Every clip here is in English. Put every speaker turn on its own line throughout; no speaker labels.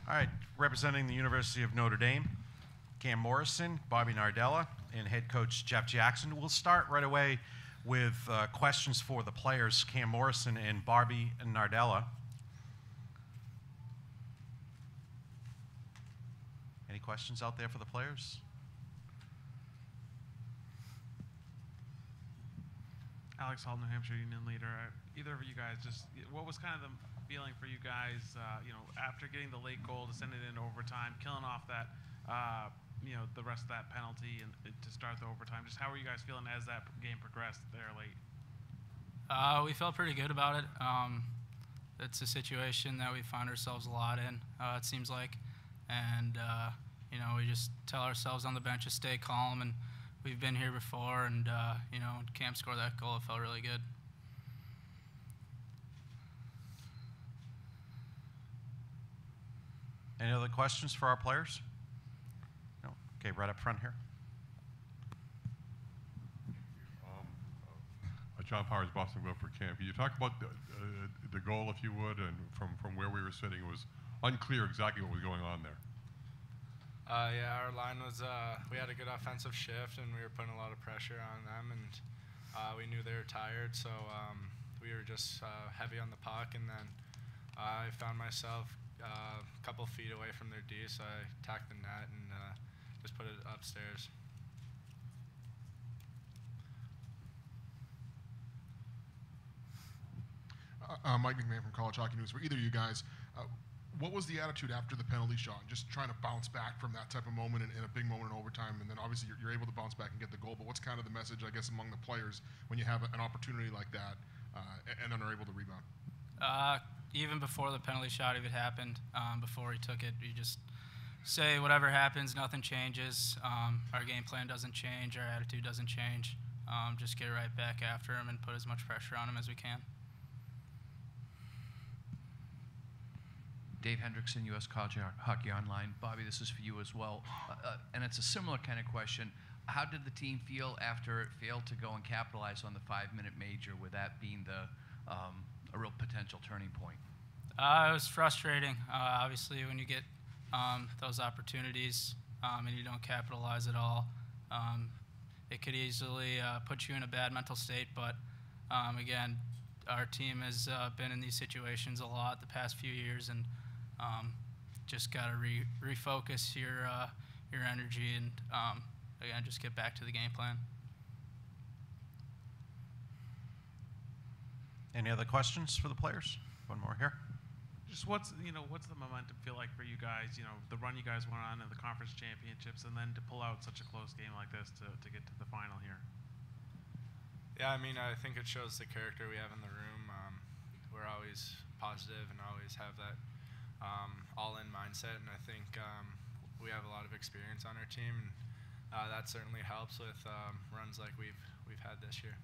All right, representing the University of Notre Dame, Cam Morrison, Bobby Nardella, and head coach Jeff Jackson. We'll start right away with questions for the players, Cam Morrison and Bobby Nardella. Any questions out there for the players?
Alex Hall, New Hampshire Union leader. Either of you guys, just what was kind of the feeling for you guys, after getting the late goal to send it in overtime, killing off that, the rest of that penalty and to start the overtime? Just how were you guys feeling as that game progressed there late?
We felt pretty good about it. It's a situation that we find ourselves a lot in, it seems like. And, we just tell ourselves on the bench to stay calm. And we've been here before. And, Cam scored that goal. It felt really good.
Any other questions for our players? No? Okay, right up front here.
John Powers, Boston Globe for Cam. Can you talk about the goal, if you would, and from where we were sitting? It was unclear exactly what was going on there.
Yeah, our line was, we had a good offensive shift, and we were putting a lot of pressure on them, and we knew they were tired, so we were just heavy on the puck, and then I found myself a couple feet away from their D, so I tacked the net and just put it upstairs.
Mike McMahon from College Hockey News. For either of you guys, what was the attitude after the penalty shot? Just trying to bounce back from that type of moment in a big moment in overtime, and then obviously you're able to bounce back and get the goal. But what's kind of the message, I guess, among the players when you have an opportunity like that and then are able to rebound?
Even before the penalty shot even happened, before he took it, you just say whatever happens, nothing changes. Our game plan doesn't change, our attitude doesn't change. Just get right back after him and put as much pressure on him as we can.
Dave Hendrickson, U.S. College Hockey Online. Bobby, this is for you as well. And it's a similar kind of question. How did the team feel after it failed to go and capitalize on the 5-minute major, with that being a real potential turning point?
It was frustrating. Obviously, when you get those opportunities and you don't capitalize at all, it could easily put you in a bad mental state. But again, our team has been in these situations a lot the past few years, and just got to refocus your energy and again, just get back to the game plan.
Any other questions for the players? One more here.
Just what's the momentum feel like for you guys? The run you guys went on in the conference championships, and then to pull out such a close game like this to get to the final here.
Yeah, I mean, I think it shows the character we have in the room. We're always positive and always have that all-in mindset, and I think we have a lot of experience on our team, and that certainly helps with runs like we've had this year.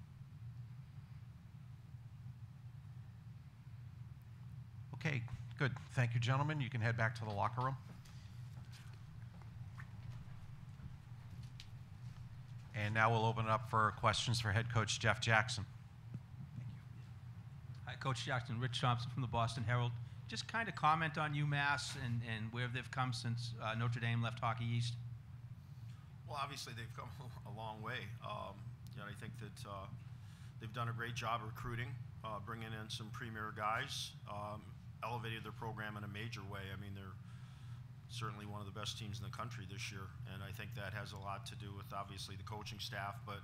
Okay, good. Thank you, gentlemen. You can head back to the locker room. And now we'll open it up for questions for head coach Jeff Jackson.
Thank you. Hi, Coach Jackson. Rich Thompson from the Boston Herald. Just kind of comment on UMass and where they've come since Notre Dame left Hockey East.
Well, obviously they've come a long way. I think that they've done a great job recruiting, bringing in some premier guys, elevated their program in a major way. I mean, they're certainly one of the best teams in the country this year, and I think that has a lot to do with obviously the coaching staff, but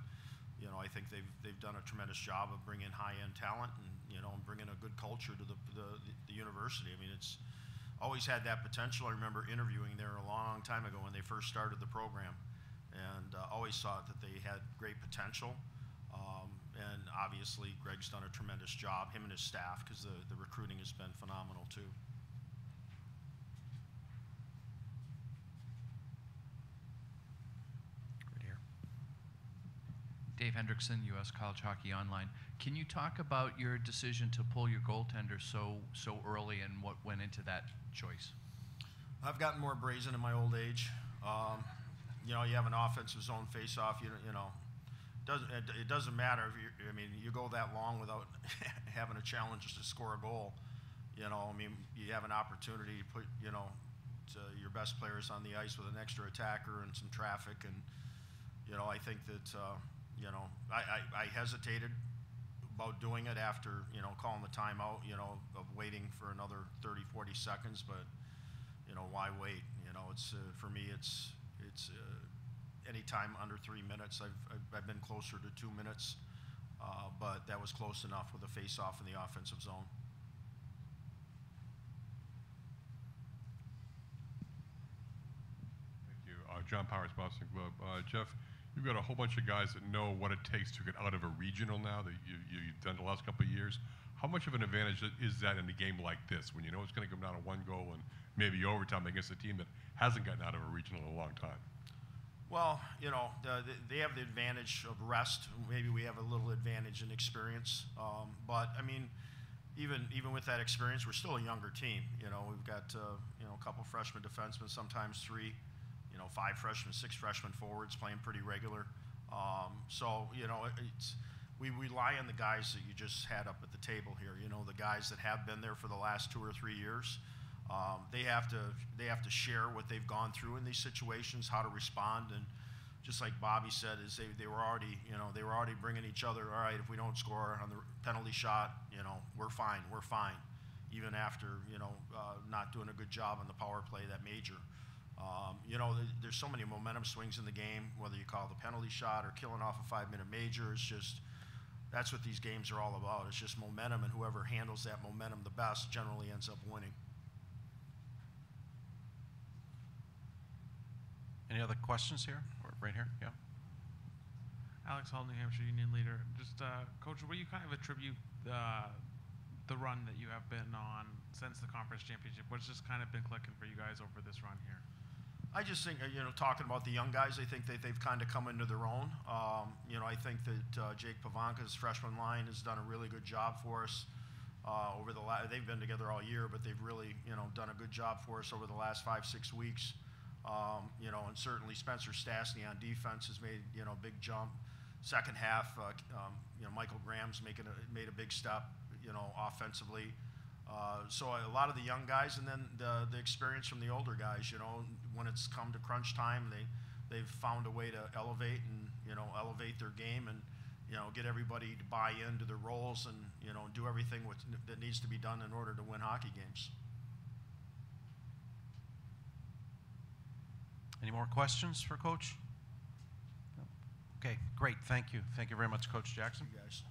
I think they've done a tremendous job of bringing high-end talent and and bringing a good culture to the university. I mean, it's always had that potential. I remember interviewing there a long time ago when they first started the program, and always thought that they had great potential. And obviously, Greg's done a tremendous job, him and his staff, because the recruiting has been phenomenal too.
Right here.
Dave Hendrickson, U.S. College Hockey Online. Can you talk about your decision to pull your goaltender so early and what went into that choice?
I've gotten more brazen in my old age. You have an offensive zone face-off. It doesn't matter if you go that long without having a challenge to score a goal. You have an opportunity to put your best players on the ice with an extra attacker and some traffic. And, you know, I think that, you know, I hesitated about doing it after, you know, calling the timeout, you know, of waiting for another 30, 40 seconds. But, you know, why wait? You know, it's for me, it's any time under 3 minutes. I've been closer to 2 minutes, but that was close enough with a face-off in the offensive zone.
Thank you. John Powers, Boston Globe. Jeff, you've got a whole bunch of guys that know what it takes to get out of a regional now that you've done the last couple of years. How much of an advantage is that in a game like this, when you know it's going to come down to one goal and maybe overtime against a team that hasn't gotten out of a regional in a long time?
Well, you know, they have the advantage of rest. Maybe we have a little advantage in experience. But, I mean, even with that experience, we're still a younger team. You know, we've got, you know, a couple freshman defensemen, sometimes 3, you know, 5 freshmen, 6 freshman forwards playing pretty regular. So, you know, we rely on the guys that you just had up at the table here. You know, the guys that have been there for the last 2 or 3 years. They have to share what they've gone through in these situations, how to respond, and just like Bobby said, is they were already, you know, they were already bringing each other. All right, if we don't score on the penalty shot, you know, we're fine, even after, you know, not doing a good job on the power play, that major. You know, there's so many momentum swings in the game, whether you call it the penalty shot or killing off a 5-minute major. It's just, that's what these games are all about. It's just momentum, and whoever handles that momentum the best generally ends up winning.
Any other questions here? Or right here? Yeah.
Alex Hall, New Hampshire Union Leader. Just, Coach, what do you kind of attribute the run that you have been on since the conference championship? What's just kind of been clicking for you guys over this run here?
I just think, you know, talking about the young guys, I think they've kind of come into their own. You know, I think that Jake Pavanka's freshman line has done a really good job for us over the last. They've been together all year, but they've really, you know, done a good job for us over the last 5-6 weeks. You know, and certainly Spencer Stastny on defense has made, you know, a big jump. Second half, you know, Michael Graham's made a big step, you know, offensively. So a lot of the young guys, and then the experience from the older guys, you know, when it's come to crunch time, they've found a way to elevate their game and, you know, get everybody to buy into their roles and, you know, do everything that needs to be done in order to win hockey games.
Any more questions for Coach? Okay, great. Thank you. Thank you very much, Coach Jackson.
You guys.